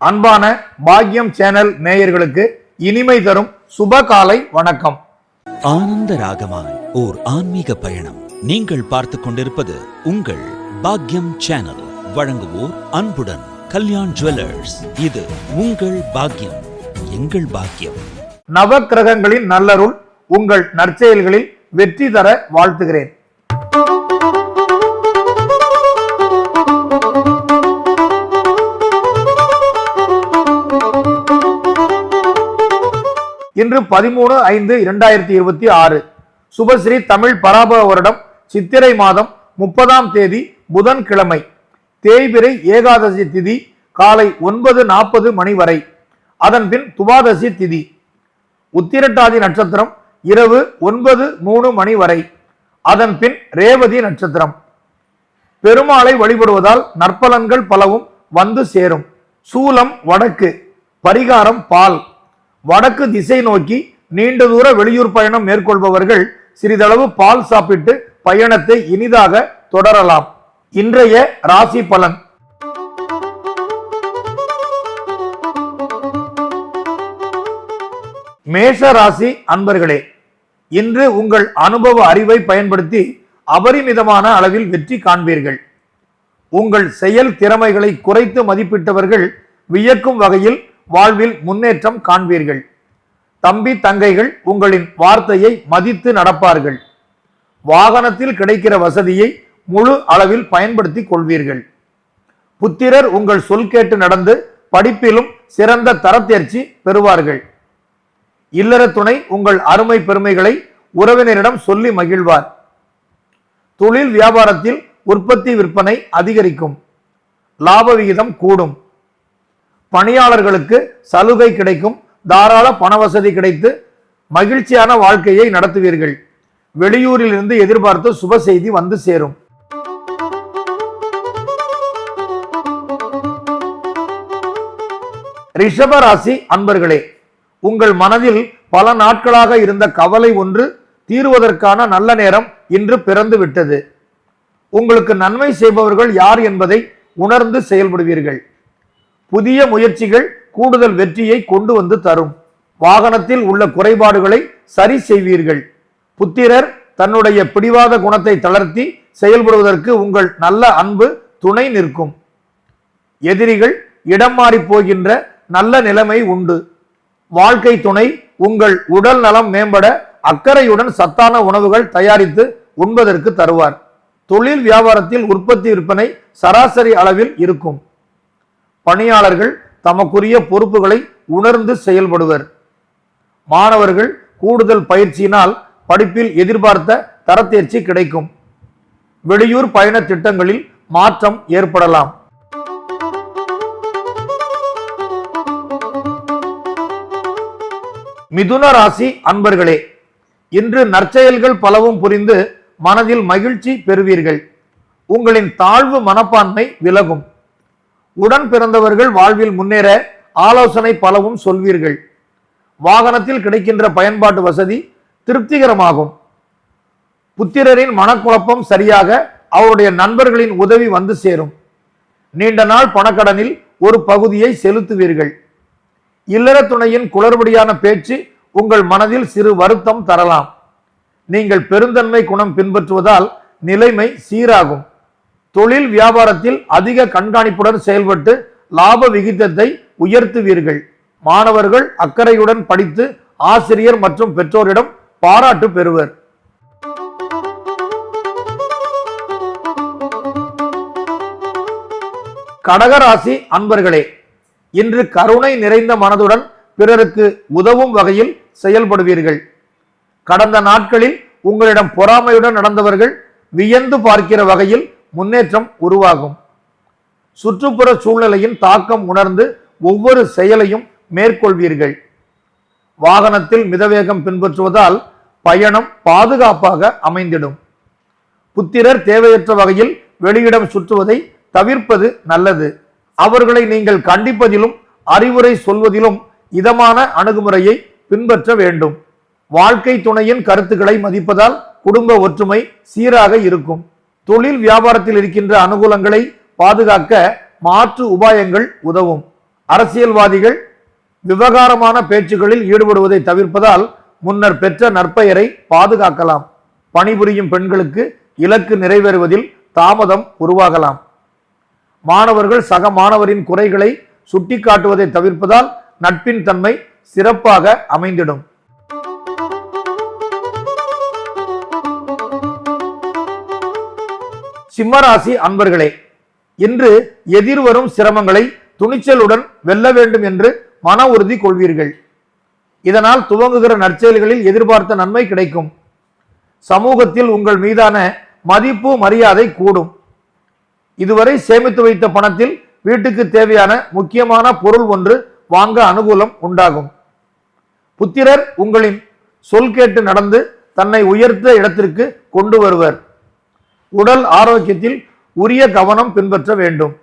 அன்பான பாக்யம் சேனல் நேயர்களுக்கு இனிமை தரும் சுப காலை வணக்கம். ஆனந்த ராகமாய் ஓர் ஆன்மீக பயணம். நீங்கள் பார்த்துக் கொண்டிருப்பது உங்கள் பாக்யம் சேனல். வழங்குவோர் அன்புடன் கல்யாண் ஜுவல்லர்ஸ். இது உங்கள் பாக்யம், எங்கள் பாக்யம். நவக்கிரகங்களின் நல்லருள் உங்கள் நற்செயல்களில் வெற்றி தர வாழ்த்துகிறேன். இன்று 13/5/2026 சுபஸ்ரீ தமிழ் பராபவ வருடம் சித்திரை மாதம் 30ஆம் தேதி புதன்கிழமை. தேய்பிறை ஏகாதசி திதி காலை 9:40 மணி வரை. அதன் பின் துவாதசி திதி. உத்திரட்டாதி நட்சத்திரம் இரவு 9:03 மணி வரை. அதன் பின் ரேவதி நட்சத்திரம். பெருமாளை வழிபடுவதால் நற்பலன்கள் பலவும் வந்து சேரும். சூலம் வடக்கு, பரிகாரம் பால். வடக்கு திசை நோக்கி நீண்ட தூர வெளியூர் பயணம் மேற்கொள்பவர்கள் சிறிதளவு பால் சாப்பிட்டு பயணத்தை இனிதாக தொடரலாம். இன்றைய ராசி பலன். மேஷ ராசி அன்பர்களே, இன்று உங்கள் அனுபவ அறிவை பயன்படுத்தி அபரிமிதமான அளவில் வெற்றி காண்பீர்கள். உங்கள் செயல் திறமைகளை குறைத்து மதிப்பிட்டவர்கள் வியக்கும் வகையில் வாழ்வில் முன்னேற்றம் காண்பீர்கள். தம்பி தங்கைகள் உங்களின் வார்த்தையை மதித்து நடப்பார்கள். வாகனத்தில் கிடைக்கிற வசதியை முழு அளவில் பயன்படுத்தி கொள்வீர்கள். புத்திரர் உங்கள் சொல் கேட்டு நடந்து படிப்பிலும் சிறந்த தரத்தேர்ச்சி பெறுவார்கள். இல்லற துணை உங்கள் அருமை பெருமைகளை உறவினரிடம் சொல்லி மகிழ்வார். தொழில் வியாபாரத்தில் உற்பத்தி விற்பனை அதிகரிக்கும். லாப விகிதம் கூடும். பணியாளர்களுக்கு சலுகை கிடைக்கும். தாராள பண வசதி கிடைத்து மகிழ்ச்சியான வாழ்க்கையை நடத்துவீர்கள். வெளியூரில் இருந்து எதிர்பார்த்து சுப செய்தி வந்து சேரும். ரிஷப ராசி அன்பர்களே, உங்கள் மனதில் பல நாட்களாக இருந்த கவலை ஒன்று தீர்வதற்கான நல்ல நேரம் இன்று பிறந்து விட்டது. உங்களுக்கு நன்மை செய்பவர்கள் யார் என்பதை உணர்ந்து செயல்படுவீர்கள். புதிய முயற்சிகள் கூடுதல் வெற்றியை கொண்டு வந்து தரும். வாகனத்தில் உள்ள குறைபாடுகளை சரி செய்வீர்கள். புத்திரர் தன்னுடைய பிடிவாத குணத்தை தளர்த்தி செயல்படுவதற்கு உங்கள் நல்ல அன்பு துணை நிற்கும். எதிரிகள் இடம் மாறி போகின்ற நல்ல நிலைமை உண்டு. வாழ்க்கை துணை உங்கள் உடல் நலம் மேம்பட அக்கறையுடன் சத்தான உணவுகள் தயாரித்து உண்பதற்கு தருவார். தொழில் வியாபாரத்தில் உற்பத்தி விற்பனை சராசரி அளவில் இருக்கும். பணியாளர்கள் தமக்குரிய பொறுப்புகளை உணர்ந்து செயல்படுவர். மாணவர்கள் கூடுதல் பயிற்சியினால் படிப்பில் எதிர்பார்த்த தரத்தேர்ச்சி கிடைக்கும். வெளியூர் பயண திட்டங்களில் மாற்றம் ஏற்படலாம். மிதுன ராசி அன்பர்களே, இன்று நற்செயல்கள் பலவும் புரிந்து மனதில் மகிழ்ச்சி பெறுவீர்கள். உங்களின் தாழ்வு மனப்பான்மை விலகும். உடன் பிறந்தவர்கள் வாழ்வில் முன்னேற ஆலோசனை பலவும் சொல்வீர்கள். வாகனத்தில் கிடைக்கின்ற பயன்பாட்டு வசதி திருப்திகரமாகும். புத்திரரின் மனக்குழப்பம் சரியாக அவருடைய நண்பர்களின் உதவி வந்து சேரும். நீண்ட நாள் பணக்கடனில் ஒரு பகுதியை செலுத்துவீர்கள். இல்லற துணையின் குளறுபடியான பேச்சு உங்கள் மனதில் சிறு வருத்தம் தரலாம். நீங்கள் பெருந்தன்மை குணம் பின்பற்றுவதால் நிலைமை சீராகும். தொழில் வியாபாரத்தில் அதிக கண்காணிப்புடன் செயல்பட்டு லாப விகிதத்தை உயர்த்துவீர்கள். மாணவர்கள் அக்கறையுடன் படித்து ஆசிரியர் மற்றும் பெற்றோரிடம் பாராட்டு பெறுவர். கடகராசி அன்பர்களே, இன்று கருணை நிறைந்த மனதுடன் பிறருக்கு உதவும் வகையில் செயல்படுவீர்கள். கடந்த நாட்களில் உங்களிடம் பொறாமையுடன் நடந்தவர்கள் வியந்து பார்க்கிற வகையில் முன்னேற்றம் உருவாகும். சுற்றுப்புற சூழ்நிலையின் தாக்கம் உணர்ந்து ஒவ்வொரு செயலையும் மேற்கொள்வீர்கள். வாகனத்தில் மிதவேகம் பின்பற்றுவதால் பயணம் பாதுகாப்பாக அமைந்திடும். புத்திரர் தேவையற்ற வகையில் வெளியிடம் சுற்றுவதை தவிர்ப்பது நல்லது. அவர்களை நீங்கள் கண்டிப்பதிலும் அறிவுரை சொல்வதிலும் இதமான அணுகுமுறையை பின்பற்ற வேண்டும். வாழ்க்கை துணையின் கருத்துக்களை மதிப்பதால் குடும்ப ஒற்றுமை சீராக இருக்கும். தொழில் வியாபாரத்தில் இருக்கின்ற அனுகூலங்களை பாதுகாக்க மாற்று உபாயங்கள் உதவும். அரசியல்வாதிகள் விவகாரமான பேச்சுகளில் ஈடுபடுவதை தவிர்ப்பதால் முன்னர் பெற்ற நற்பெயரை பாதுகாக்கலாம். பணிபுரியும் பெண்களுக்கு இலக்கு நிறைவேறுவதில் தாமதம் உருவாகலாம். மாணவர்கள் சக மாணவரின் குறைகளை சுட்டிக்காட்டுவதை தவிர்ப்பதால் நட்பின் தன்மை சிறப்பாக அமைந்திடும். சிம்மராசி அன்பர்களே, இன்று எதிர்வரும் சிரமங்களை துணிச்சலுடன் வெல்ல வேண்டும் என்று மன உறுதி கொள்வீர்கள். இதனால் துவங்குகிற நற்செயல்களில் எதிர்பார்த்த நன்மை கிடைக்கும். சமூகத்தில் உங்கள் மீதான மதிப்பு மரியாதை கூடும். இதுவரை சேமித்து வைத்த பணத்தில் வீட்டுக்கு தேவையான முக்கியமான பொருள் ஒன்று வாங்க அனுகூலம் உண்டாகும். புத்திரர் உங்களின் சொல் கேட்டு நடந்து தன்னை உயர்த்த இடத்திற்கு கொண்டு வருவர். உடல் ஆரோக்கியத்தில் உரிய கவனம் பின்பற்ற வேண்டும்.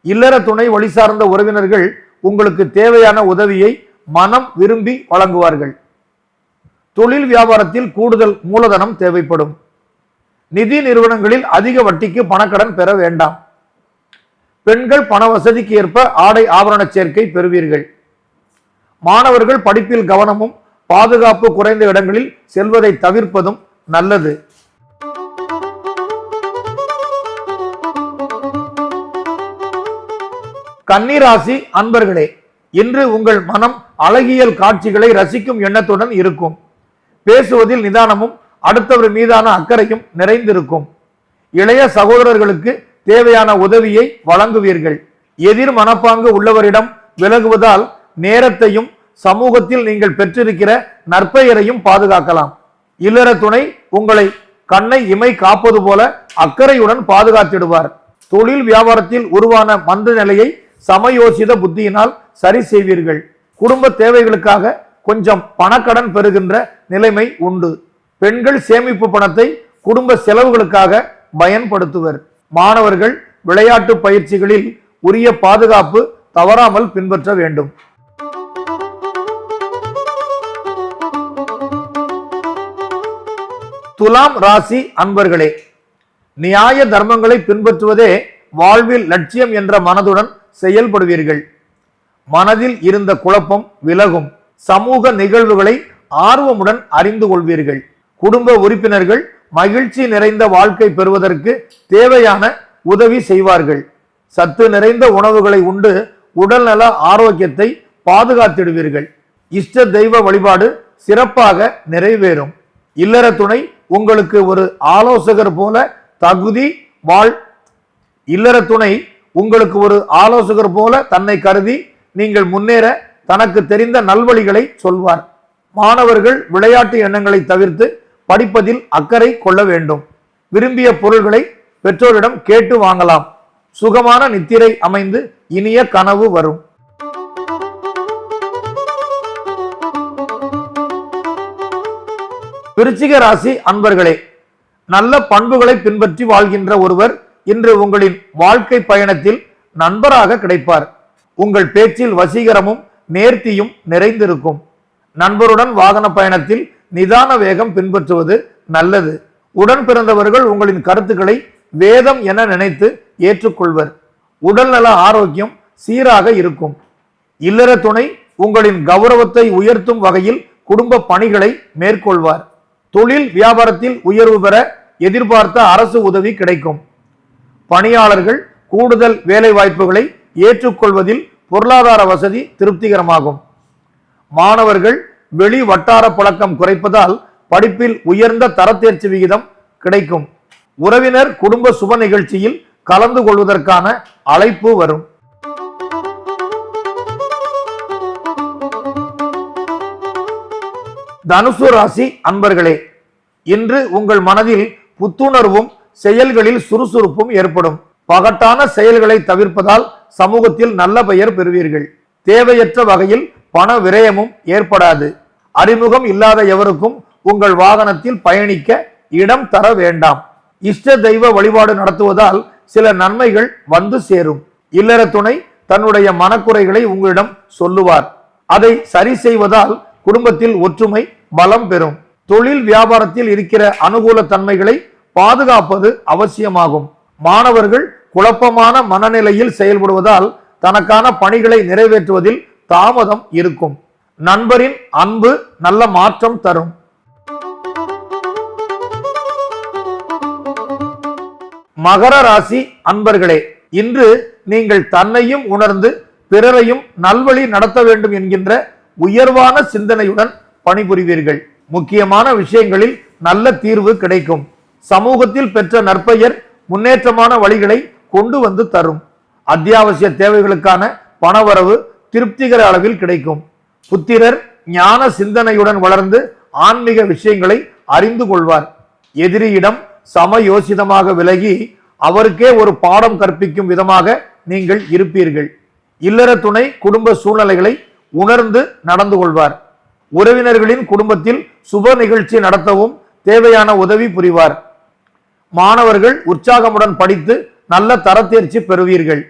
இல்லற துணை வழி சார்ந்த உறவினர்கள் உங்களுக்கு தேவையான உதவியை மனம் விரும்பி வழங்குவார்கள். தொழில் வியாபாரத்தில் கூடுதல் மூலதனம் தேவைப்படும். நிதி நிறுவனங்களில் அதிக வட்டிக்கு பணக்கடன் பெற வேண்டாம். பெண்கள் பண வசதிக்கு ஏற்ப ஆடை ஆபரண சேர்க்கை பெறுவீர்கள். மாணவர்கள் படிப்பில் கவனமும் பாதுகாப்பு குறைந்த இடங்களில் செல்வதை தவிர்ப்பதும் நல்லது. கன்னிராசி அன்பர்களே, இன்று உங்கள் மனம் அழகியல் காட்சிகளை ரசிக்கும் எண்ணத்துடன் இருக்கும். பேசுவதில் நிதானமும் அடுத்தவர் மீதான அக்கறையும் நிறைந்திருக்கும். இளைய சகோதரர்களுக்கு தேவையான உதவியை வழங்குவீர்கள். எதிர் மனப்பாங்கு உள்ளவரிடம் விலகுவதால் நேரத்தையும் சமூகத்தில் நீங்கள் பெற்றிருக்கிற நற்பெயரையும் பாதுகாக்கலாம். இல்லற துணை உங்களை கண்ணை இமை காப்பது போல அக்கறையுடன் பாதுகாத்திடுவார். தொழில் வியாபாரத்தில் உருவான மந்த நிலையை சமயோசித புத்தியினால் சரி செய்வீர்கள். குடும்ப தேவைகளுக்காக கொஞ்சம் பணக்கடன் பெறுகின்ற நிலைமை உண்டு. பெண்கள் சேமிப்பு பணத்தை குடும்ப செலவுகளுக்காக பயன்படுத்துவர். மாணவர்கள் விளையாட்டு பயிற்சிகளில் உரிய பாதுகாப்பு தவறாமல் பின்பற்ற வேண்டும். துலாம் ராசி அன்பர்களே, நியாய தர்மங்களை பின்பற்றுவதே வாழ்வில் லட்சியம் என்ற மனதுடன் செயல்படுவீர்கள். மனதில் இருந்த குழப்பம் விலகும். சமூக நிகழ்வுகளை ஆர்வமுடன் அறிந்து கொள்வீர்கள். குடும்ப உறுப்பினர்கள் மகிழ்ச்சி நிறைந்த வாழ்க்கை பெறுவதற்கு தேவையான உதவி செய்வார்கள். சத்து நிறைந்த உணவுகளை உண்டு உடல் நல ஆரோக்கியத்தை பாதுகாத்திடுவீர்கள். இஷ்ட தெய்வ வழிபாடு சிறப்பாக நிறைவேறும். இல்லற துணை உங்களுக்கு ஒரு ஆலோசகர் போல தன்னை கருதி நீங்கள் முன்னேற தனக்கு தெரிந்த நல்வழிகளை சொல்வார். மாணவர்கள் விளையாட்டு எண்ணங்களை தவிர்த்து படிப்பதில் அக்கறை கொள்ள வேண்டும். விரும்பிய பொருள்களை பெற்றோரிடம் கேட்டு வாங்கலாம். சுகமான நித்திரை அமைந்து இனிய கனவு வரும். விருச்சிக ராசி அன்பர்களே, நல்ல பண்புகளை பின்பற்றி வாழ்கின்ற ஒருவர் இன்று உங்களின் வாழ்க்கை பயணத்தில் நண்பராக கிடைப்பார். உங்கள் பேச்சில் வசீகரமும் நேர்த்தியும் நிறைந்திருக்கும். நண்பருடன் வாகன பயணத்தில் நிதான வேகம் பின்பற்றுவது நல்லது. உடன் பிறந்தவர்கள் உங்களின் கருத்துக்களை வேதம் என நினைத்து ஏற்றுக்கொள்வர். உடல்நல ஆரோக்கியம் சீராக இருக்கும். இல்லற துணை உங்களின் கௌரவத்தை உயர்த்தும் வகையில் குடும்ப பணிகளை மேற்கொள்வார். தொழில் வியாபாரத்தில் உயர்வு பெற எதிர்பார்த்த அரசு உதவி கிடைக்கும். பணியாளர்கள் கூடுதல் வேலை வாய்ப்புகளை ஏற்றுக்கொள்வதில் பொருளாதார வசதி திருப்திகரமாகும். மாணவர்கள் வெளி வட்டார பழக்கம் குறைப்பதால் படிப்பில் உயர்ந்த தரத்தேர்ச்சி விகிதம் கிடைக்கும். உறவினர் குடும்ப சுப நிகழ்ச்சியில் கலந்து கொள்வதற்கான அழைப்பு வரும். தனுசு ராசி அன்பர்களே, இன்று உங்கள் மனதில் புத்துணர்வும் செயல்களில் சுறுசுறுப்பும் ஏற்படும். பகட்டான செயல்களை தவிர்ப்பதால் சமூகத்தில் நல்ல பெயர் பெறுவீர்கள். தேவையற்ற வகையில் பண விரயமும் ஏற்படாது. அறிமுகம் இல்லாத எவருக்கும் உங்கள் வாகனத்தில் பயணிக்க இடம் தர வேண்டாம். இஷ்ட தெய்வ வழிபாடு நடத்துவதால் சில நன்மைகள் வந்து சேரும். இல்லற துணை தன்னுடைய மனக்குறைகளை உங்களிடம் சொல்லுவார். அதை சரி செய்வதால் குடும்பத்தில் ஒற்றுமை பலம் பெறும். தொழில் வியாபாரத்தில் இருக்கிற அனுகூல தன்மைகளை பாதுகாப்பது அவசியமாகும். மாணவர்கள் குழப்பமான மனநிலையில் செயல்படுவதால் தனக்கான பணிகளை நிறைவேற்றுவதில் தாமதம் இருக்கும். நண்பரின் அன்பு நல்ல மாற்றம் தரும். மகர ராசி அன்பர்களே, இன்று நீங்கள் தன்னையும் உணர்ந்து பிறரையும் நல்வழி நடத்த வேண்டும் என்கின்ற உயர்வான சிந்தனையுடன் பணிபுரிவீர்கள். முக்கியமான விஷயங்களில் நல்ல தீர்வு கிடைக்கும். சமூகத்தில் பெற்ற நற்பெயர் முன்னேற்றமான வழிகளை கொண்டு வந்து தரும். அத்தியாவசிய தேவைகளுக்கான பணவரவு திருப்திகர அளவில் கிடைக்கும். புத்திரர் ஞான சிந்தனையுடன் வளர்ந்து ஆன்மீக விஷயங்களை அறிந்து கொள்வார். எதிரியிடம் சமயோசிதமாக விலகி அவருக்கே ஒரு பாடம் கற்பிக்கும் விதமாக நீங்கள் இருப்பீர்கள். இல்லற துணை குடும்ப சூழ்நிலைகளை உணர்ந்து நடந்து கொள்வார். உறவினர்களின் குடும்பத்தில் சுப நிகழ்ச்சி நடத்தவும் தேவையான உதவி புரிவார். மாணவர்கள் உற்சாகமுடன் படித்து நல்ல தரத்தேர்ச்சி பெறுவீர்கள்.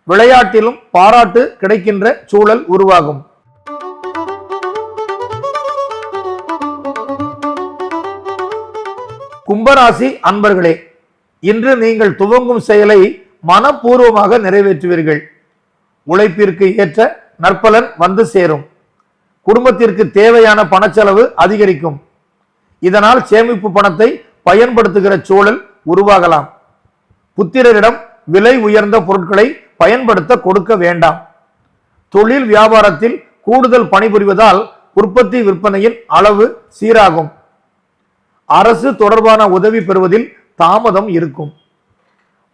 விளையாட்டிலும் பாராட்டு கிடைக்கின்ற சூழல் உருவாகும். கும்பராசி அன்பர்களே, இன்று நீங்கள் துவங்கும் செயலை மனப்பூர்வமாக நிறைவேற்றுவீர்கள். உழைப்பிற்கு ஏற்ற நற்பலன் வந்து சேரும். குடும்பத்திற்கு தேவையான பணச்செலவு அதிகரிக்கும். இதனால் சேமிப்பு பணத்தை பயன்படுத்துகிற சூழல் உருவாகலாம். புத்திரரிடம் விலை உயர்ந்த பொருட்களை பயன்படுத்த கொடுக்க வேண்டாம். தொழில் வியாபாரத்தில் கூடுதல் பணிபுரிவதால் உற்பத்தி விற்பனையின் அளவு சீராகும். அரசு தொடர்பான உதவி பெறுவதில் தாமதம் இருக்கும்.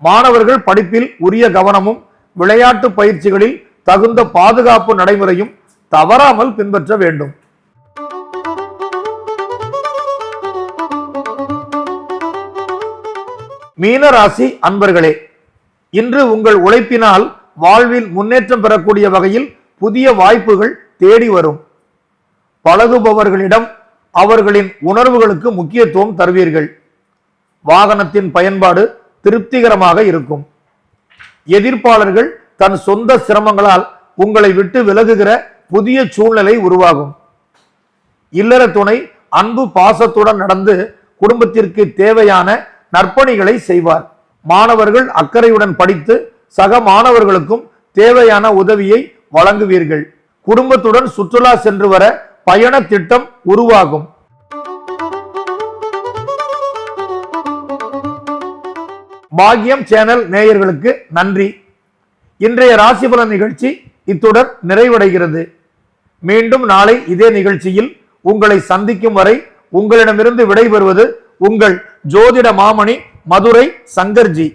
மாணவர்கள் படிப்பில் உரிய கவனமும் விளையாட்டு பயிற்சிகளில் தகுந்த பாதுகாப்பு நடைமுறையும் தவறாமல் பின்பற்ற வேண்டும். மீனராசி அன்பர்களே, இன்று உங்கள் உழைப்பினால் வாழ்வில் முன்னேற்றம் பெறக்கூடிய வகையில் புதிய வாய்ப்புகள் தேடி வரும். பழகுபவர்களிடம் அவர்களின் உணர்வுகளுக்கு முக்கியத்துவம் தருவீர்கள். வாகனத்தின் பயன்பாடு திருப்திகரமாக இருக்கும். எதிர்ப்பாளர்கள் தன் சொந்த சிரமங்களால் உங்களை விட்டு விலகுகிற புதிய சூழ்நிலை உருவாகும். இல்லற துணை அன்பு பாசத்துடன் நடந்து குடும்பத்திற்கு தேவையான நற்பணிகளை செய்வார். மாணவர்கள் அக்கறையுடன் படித்து சக மாணவர்களுக்கும் தேவையான உதவியை வழங்குவீர்கள். குடும்பத்துடன் சுற்றுலா சென்று வர பயண திட்டம் உருவாகும். பாக்யம் சேனல் நேயர்களுக்கு நன்றி. இன்றைய ராசிபலன் நிகழ்ச்சி இத்துடன் நிறைவடைகிறது. மீண்டும் நாளை இதே நிகழ்ச்சியில் உங்களை சந்திக்கும் வரை உங்களிடமிருந்து விடைபெறுவது உங்கள் ஜோதிட மாமணி மதுரை சங்கர்ஜி.